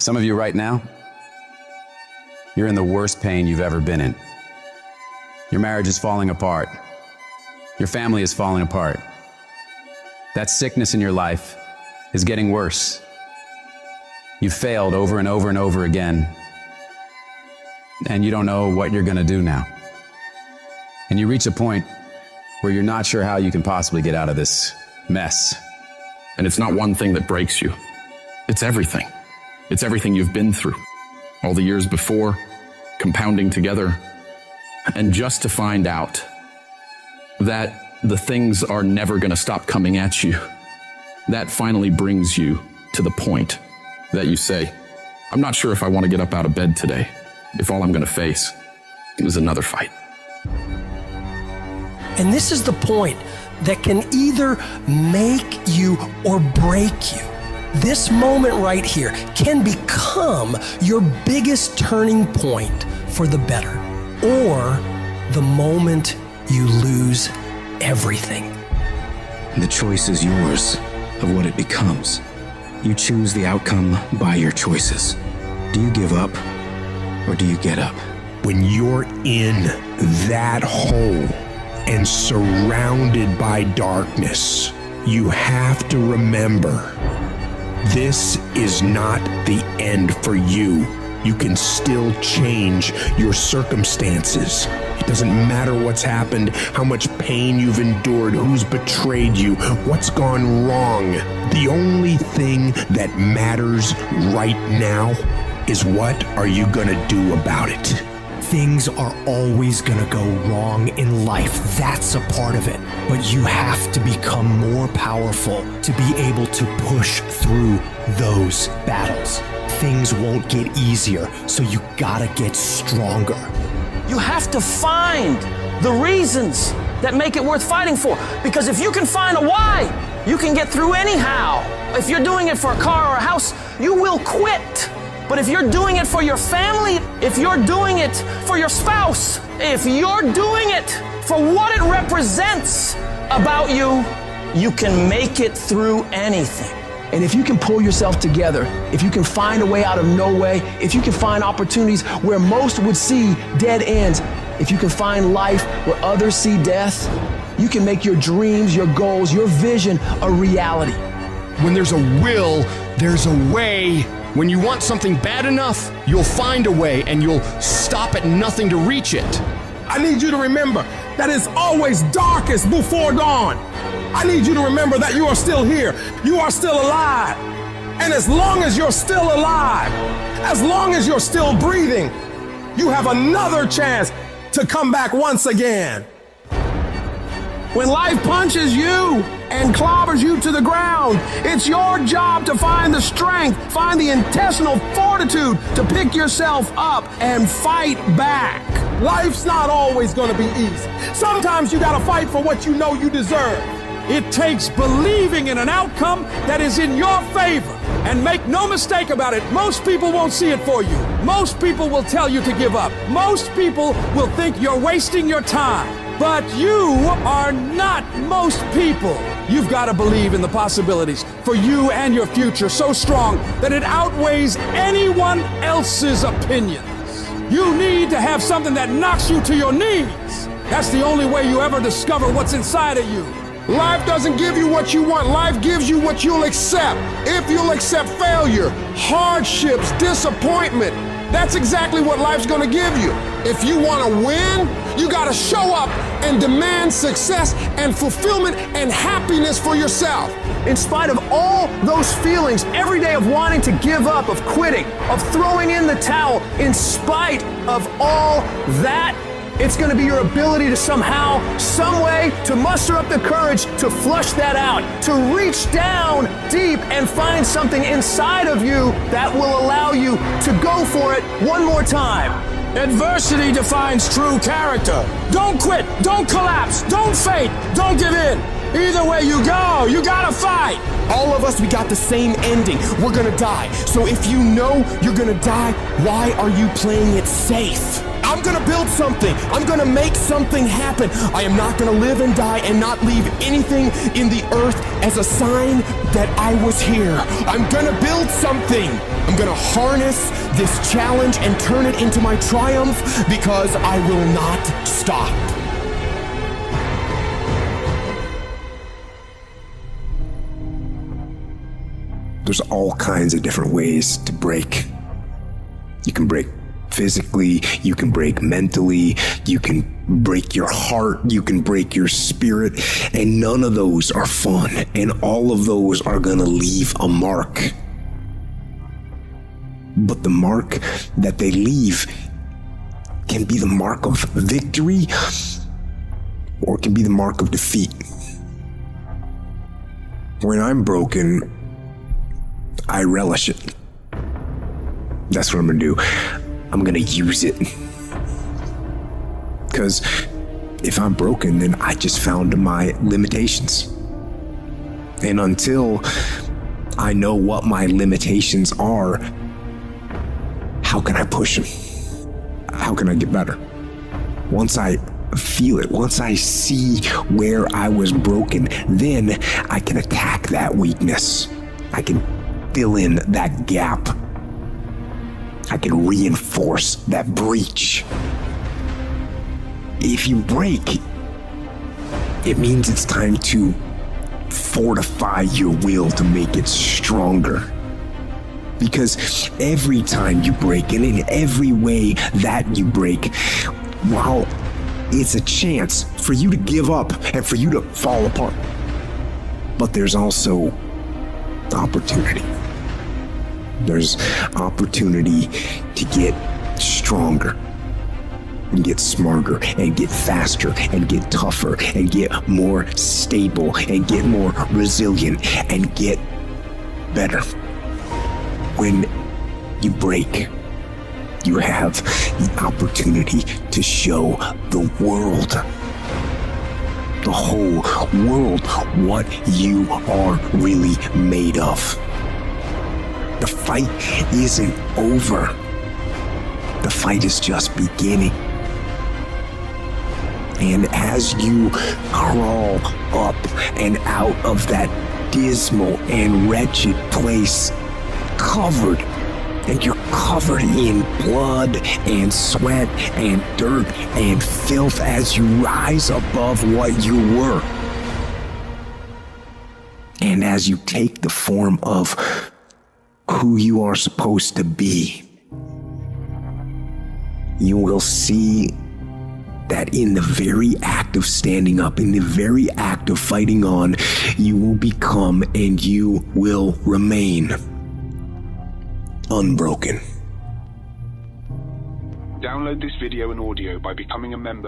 Some of you right now, you're in the worst pain you've ever been in. Your marriage is falling apart. Your family is falling apart. That sickness in your life is getting worse. You've failed over and over and over again, and you don't know what you're going to do now. And you reach a point where you're not sure how you can possibly get out of this mess. And it's not one thing that breaks you. It's everything. It's everything you've been through. All the years before, compounding together. And just to find out that the things are never going to stop coming at you, that finally brings you to the point that you say, I'm not sure if I want to get up out of bed today, if all I'm going to face is another fight. And this is the point that can either make you or break you. This moment right here can become your biggest turning point for the better, or the moment you lose everything. The choice is yours of what it becomes. You choose the outcome by your choices. Do you give up or do you get up? When you're in that hole and surrounded by darkness, you have to remember, this is not the end for you. You can still change your circumstances. It doesn't matter what's happened, how much pain you've endured, who's betrayed you, what's gone wrong. The only thing that matters right now is what are you gonna do about it? Things are always gonna go wrong in life. That's a part of it. But you have to become more powerful to be able to push through those battles. Things won't get easier, so you gotta get stronger. You have to find the reasons that make it worth fighting for. Because if you can find a why, you can get through anyhow. If you're doing it for a car or a house, you will quit. But if you're doing it for your family, if you're doing it for your spouse, if you're doing it for what it represents about you, you can make it through anything. And if you can pull yourself together, if you can find a way out of no way, if you can find opportunities where most would see dead ends, if you can find life where others see death, you can make your dreams, your goals, your vision a reality. When there's a will, there's a way. When you want something bad enough, you'll find a way and you'll stop at nothing to reach it. I need you to remember that it's always darkest before dawn. I need you to remember that you are still here. You are still alive. And as long as you're still alive, as long as you're still breathing, you have another chance to come back once again. When life punches you and clobbers you to the ground, it's your job to find the strength, find the intestinal fortitude to pick yourself up and fight back. Life's not always gonna be easy. Sometimes you gotta fight for what you know you deserve. It takes believing in an outcome that is in your favor. And make no mistake about it, most people won't see it for you. Most people will tell you to give up. Most people will think you're wasting your time. But you are not most people. You've got to believe in the possibilities for you and your future so strong that it outweighs anyone else's opinions. You need to have something that knocks you to your knees. That's the only way you ever discover what's inside of you. Life doesn't give you what you want. Life gives you what you'll accept. If you'll accept failure, hardships, disappointment, that's exactly what life's gonna give you. If you wanna win, you gotta show up and demand success and fulfillment and happiness for yourself. In spite of all those feelings every day of wanting to give up, of quitting, of throwing in the towel, in spite of all that, it's going to be your ability to somehow, some way, to muster up the courage to flush that out, to reach down deep and find something inside of you that will allow you to go for it one more time. Adversity defines true character. Don't quit, don't collapse, don't faint, don't give in. Either way you go, you gotta fight. All of us, we got the same ending. We're gonna die. So if you know you're gonna die, why are you playing it safe? I'm gonna build something. I'm gonna make something happen. I am not gonna live and die and not leave anything in the earth as a sign that I was here. I'm gonna build something. I'm gonna harness this challenge and turn it into my triumph because I will not stop. There's all kinds of different ways to break. You can break physically, you can break mentally, you can break your heart, you can break your spirit, and none of those are fun, and all of those are gonna leave a mark. But the mark that they leave can be the mark of victory, or it can be the mark of defeat. When I'm broken, I relish it. That's what I'm gonna do. I'm gonna use it. Because if I'm broken, then I just found my limitations. And until I know what my limitations are, how can I push them? How can I get better? Once I feel it, once I see where I was broken, then I can attack that weakness. I can fill in that gap. I can reinforce that breach. If you break, it means it's time to fortify your will to make it stronger. Because every time you break, and in every way that you break, while it's a chance for you to give up and for you to fall apart, but there's also opportunity. There's opportunity to get stronger and get smarter and get faster and get tougher and get more stable and get more resilient and get better. When you break, you have the opportunity to show the world, the whole world, what you are really made of. The fight isn't over. The fight is just beginning. And as you crawl up and out of that dismal and wretched place, covered, and you're covered in blood and sweat and dirt and filth as you rise above what you were. And as you take the form of who you are supposed to be, you will see that in the very act of standing up, in the very act of fighting on, you will become and you will remain unbroken. Download this video and audio by becoming a member.